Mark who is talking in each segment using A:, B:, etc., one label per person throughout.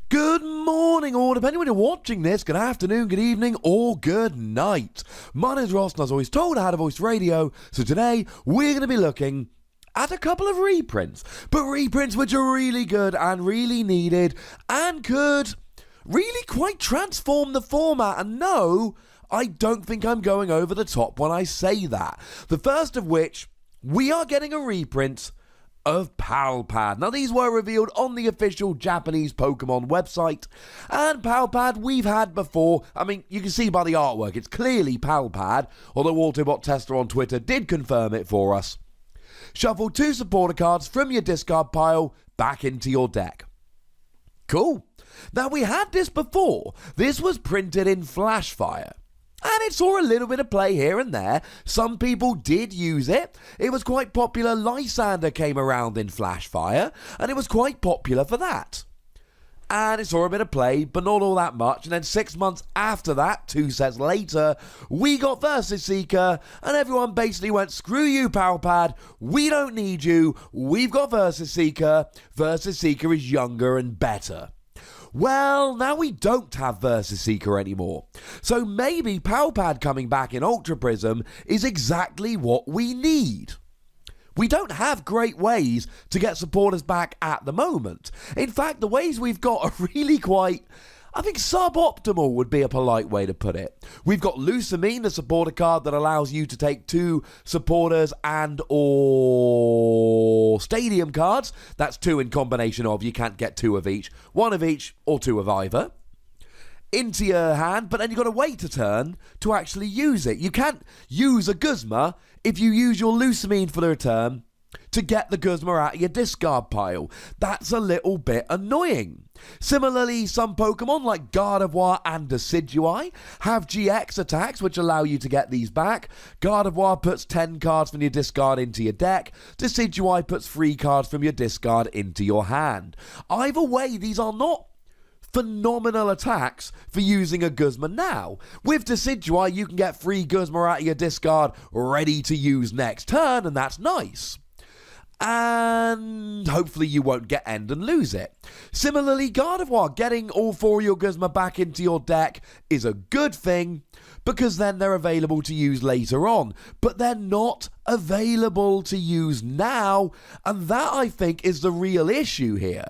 A: Good morning, or depending when you're watching this, good afternoon, good evening, or good night. My name's Ross, and as always told, I had a voice radio, so today we're going to be looking at a couple of reprints, but reprints which are really good and really needed, and could really quite transform the format, and no, I don't think I'm going over the top when I say that. The first of which, we are getting a reprint of Palpad. Now, these were revealed on the official Japanese Pokemon website, and Palpad we've had before. I mean, you can see by the artwork, it's clearly Palpad, although Autobot Tester on Twitter did confirm it for us. Shuffle 2 supporter cards from your discard pile back into your deck. Cool. Now, we had this before. This was printed in Flashfire, and it saw a little bit of play here and there. Some people did use it. It was quite popular. Lysander came around in Flashfire, and it was quite popular for that. And it saw a bit of play, but not all that much. And then 6 months after that, 2 sets later, we got Versus Seeker, and everyone basically went, screw you, Palpad. We don't need you. We've got Versus Seeker. Versus Seeker is younger and better. Well, now we don't have Versus Seeker anymore. So maybe Palpad coming back in Ultra Prism is exactly what we need. We don't have great ways to get supporters back at the moment. In fact, the ways we've got are really quite, I think, suboptimal would be a polite way to put it. We've got Lucamine, the supporter card that allows you to take 2 supporters and or stadium cards. That's 2 in combination of, you can't get 2 of each. 1 of each or 2 of either into your hand, but then you've got to wait a turn to actually use it. You can't use a Guzma if you use your Lucamine for the return to get the Guzma out of your discard pile. That's a little bit annoying. Similarly, some Pokemon like Gardevoir and Decidueye have GX attacks which allow you to get these back. Gardevoir puts 10 cards from your discard into your deck. Decidueye puts 3 cards from your discard into your hand. Either way, these are not phenomenal attacks for using a Guzma now. With Decidueye, you can get 3 Guzma out of your discard ready to use next turn, and that's nice. And hopefully you won't get end and lose it. Similarly, Gardevoir, getting all 4 of your Guzma back into your deck is a good thing, because then they're available to use later on. But they're not available to use now, and that, I think, is the real issue here.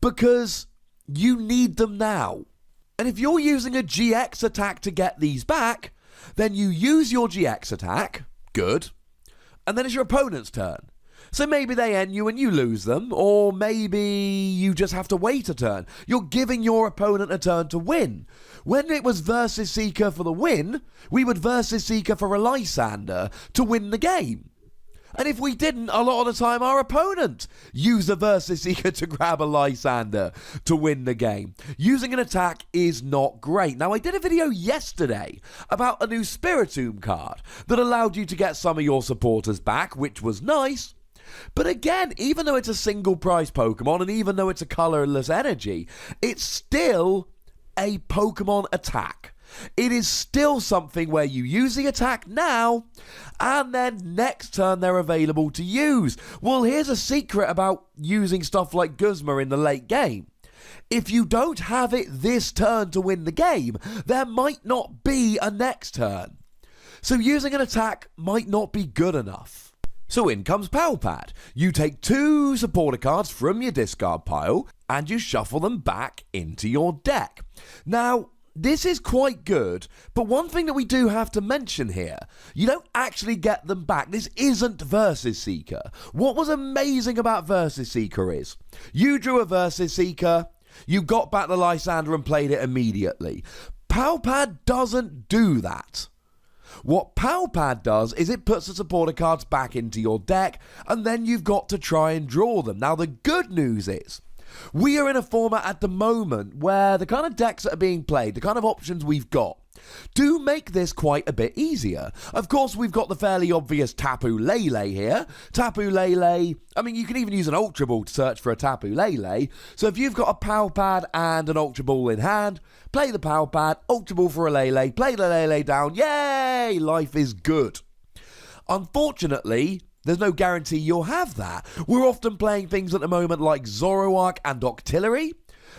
A: Because you need them now. And if you're using a GX attack to get these back, then you use your GX attack, good, and then it's your opponent's turn. So maybe they end you and you lose them, or maybe you just have to wait a turn. You're giving your opponent a turn to win. When it was Versus Seeker for the win, we would Versus Seeker for a Lysander to win the game. And if we didn't, a lot of the time our opponent used a Versus Seeker to grab a Lysander to win the game. Using an attack is not great. Now, I did a video yesterday about a new Spiritomb card that allowed you to get some of your supporters back, which was nice. But again, even though it's a single price Pokemon, and even though it's a colorless energy, it's still a Pokemon attack. It is still something where you use the attack now, and then next turn they're available to use. Well, here's a secret about using stuff like Guzma in the late game. If you don't have it this turn to win the game, there might not be a next turn. So using an attack might not be good enough. So in comes Palpad. You take 2 supporter cards from your discard pile, and you shuffle them back into your deck. Now, this is quite good, but one thing that we do have to mention here, you don't actually get them back. This isn't Versus Seeker. What was amazing about Versus Seeker is, you drew a Versus Seeker, you got back the Lysander and played it immediately. Palpad doesn't do that. What Palpad does is it puts the supporter cards back into your deck, and then you've got to try and draw them. Now, the good news is, we are in a format at the moment where the kind of decks that are being played, the kind of options we've got, do make this quite a bit easier. Of course, we've got the fairly obvious Tapu Lele here. Tapu Lele, I mean, you can even use an Ultra Ball to search for a Tapu Lele. So if you've got a Palpad and an Ultra Ball in hand, play the Palpad, Ultra Ball for a Lele, play the Lele down, yay, life is good. Unfortunately, there's no guarantee you'll have that. We're often playing things at the moment like Zoroark and Octillery,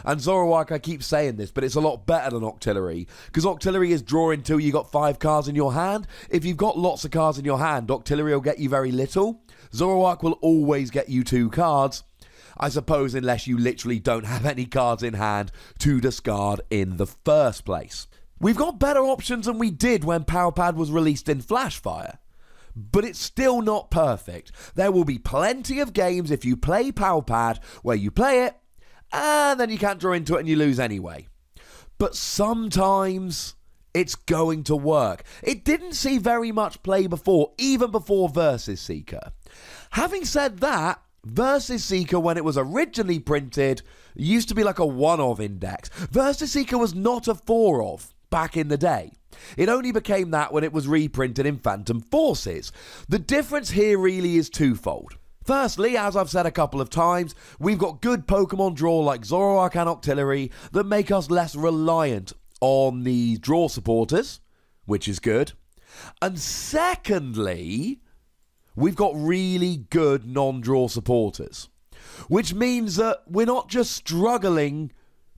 A: And Zoroark, I keep saying this, but it's a lot better than Octillery, because Octillery is draw until you got 5 cards in your hand. If you've got lots of cards in your hand, Octillery will get you very little. Zoroark will always get you 2 cards, I suppose, unless you literally don't have any cards in hand to discard in the first place. We've got better options than we did when Power Pad was released in Flashfire. But it's still not perfect. There will be plenty of games if you play Power Pad where you play it and then you can't draw into it and you lose anyway. But sometimes it's going to work. It didn't see very much play before, even before Versus Seeker. Having said that, Versus Seeker, when it was originally printed, used to be like a 1-of index. Versus Seeker was not a 4-of back in the day. It only became that when it was reprinted in Phantom Forces. The difference here really is twofold. Firstly, as I've said a couple of times, we've got good Pokemon draw like Zoroark and Octillery that make us less reliant on the draw supporters, which is good. And secondly, we've got really good non-draw supporters, which means that we're not just struggling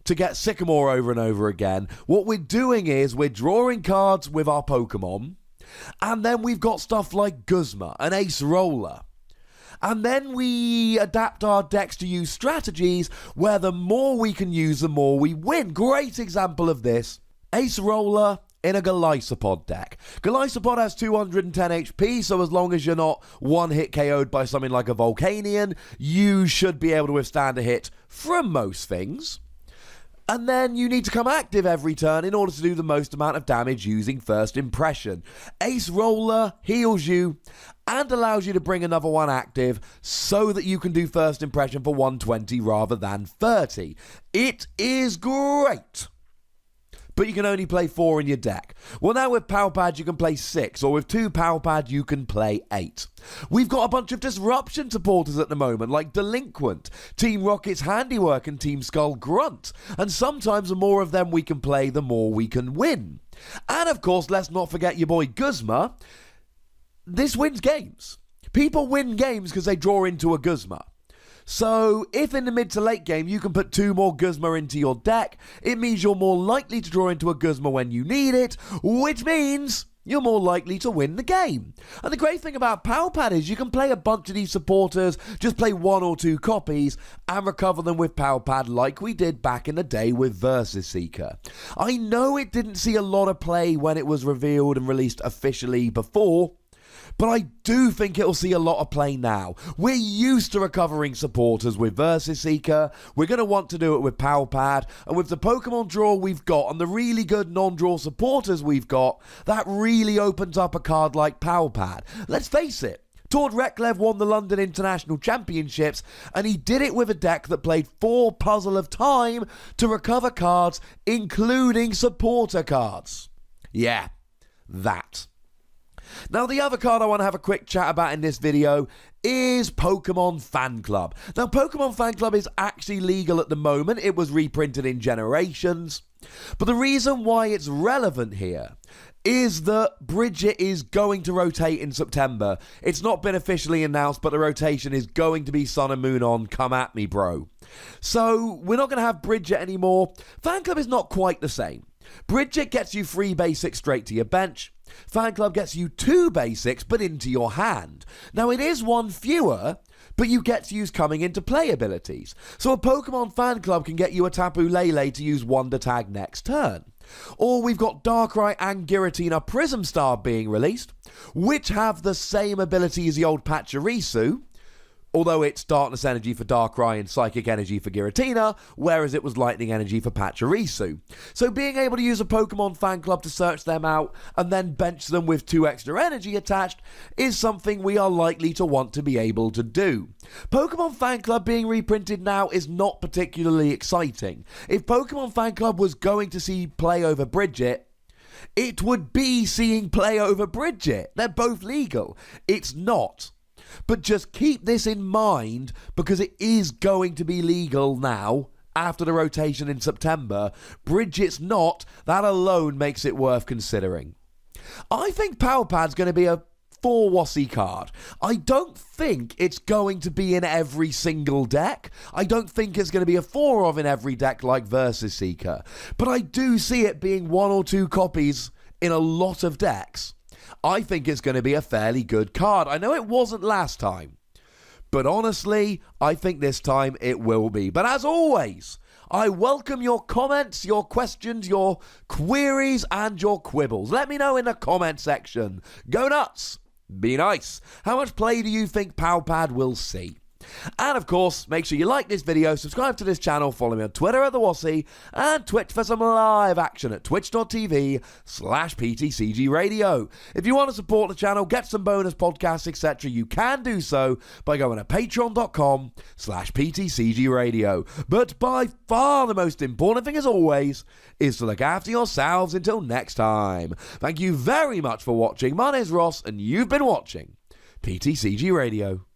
A: to get Sycamore over and over again. What we're doing is we're drawing cards with our Pokemon, and then we've got stuff like Guzma and Ace Roller. And then we adapt our decks to use strategies where the more we can use, the more we win. Great example of this, Ace Roller in a Golisopod deck. Golisopod has 210 HP, so as long as you're not one-hit KO'd by something like a Volcanion, you should be able to withstand a hit from most things. And then you need to come active every turn in order to do the most amount of damage using First Impression. Ace Roller heals you and allows you to bring another one active so that you can do First Impression for 120 rather than 30. It is great. But you can only play 4 in your deck. Well, now with Power Pad you can play 6, or with 2 Power Pad you can play 8. We've got a bunch of Disruption supporters at the moment, like Delinquent, Team Rocket's Handiwork and Team Skull Grunt. And sometimes the more of them we can play, the more we can win. And of course, let's not forget your boy Guzma. This wins games. People win games because they draw into a Guzma. So, if in the mid to late game you can put 2 more Guzma into your deck, it means you're more likely to draw into a Guzma when you need it, which means you're more likely to win the game. And the great thing about Power Pad is you can play a bunch of these supporters, just play 1 or 2 copies, and recover them with Power Pad like we did back in the day with Versus Seeker. I know it didn't see a lot of play when it was revealed and released officially before, but I do think it'll see a lot of play now. We're used to recovering supporters with Versus Seeker. We're going to want to do it with Power Pad. And with the Pokemon draw we've got and the really good non-draw supporters we've got, that really opens up a card like Power Pad. Let's face it, Tord Reklev won the London International Championships, and he did it with a deck that played 4 Puzzle of Time to recover cards, including supporter cards. Yeah, that. Now, the other card I want to have a quick chat about in this video is Pokemon Fan Club. Now, Pokemon Fan Club is actually legal at the moment. It was reprinted in Generations. But the reason why it's relevant here is that Bridget is going to rotate in September. It's not been officially announced, but the rotation is going to be Sun and Moon on. Come at me, bro. So, we're not going to have Bridget anymore. Fan Club is not quite the same. Bridget gets you 3 basics straight to your bench. Fan Club gets you 2 basics, but into your hand. Now, it is 1 fewer, but you get to use coming into play abilities. So a Pokemon Fan Club can get you a Tapu Lele to use Wonder Tag next turn. Or we've got Darkrai and Giratina Prism Star being released, which have the same ability as the old Pachirisu, although it's Darkness Energy for Darkrai and Psychic Energy for Giratina, whereas it was Lightning Energy for Pachirisu. So being able to use a Pokemon Fan Club to search them out and then bench them with 2 extra energy attached is something we are likely to want to be able to do. Pokemon Fan Club being reprinted now is not particularly exciting. If Pokemon Fan Club was going to see play over Bridget, it would be seeing play over Bridget. They're both legal. It's not. But just keep this in mind because it is going to be legal now after the rotation in September. Bridget's not. That alone makes it worth considering. I think Power Pad's going to be a 4 Wassy card. I don't think it's going to be in every single deck. I don't think it's going to be a 4 of in every deck like Versus Seeker. But I do see it being 1 or 2 copies in a lot of decks. I think it's going to be a fairly good card. I know it wasn't last time, but honestly, I think this time it will be. But as always, I welcome your comments, your questions, your queries, and your quibbles. Let me know in the comment section. Go nuts. Be nice. How much play do you think Powpad will see? And of course, make sure you like this video, subscribe to this channel, follow me on Twitter at The Wassy, and Twitch for some live action at twitch.tv/PTCGRadio. If you want to support the channel, get some bonus podcasts, etc., you can do so by going to patreon.com/PTCGRadio. But by far the most important thing, as always, is to look after yourselves until next time. Thank you very much for watching. My name is Ross, and you've been watching PTCG Radio.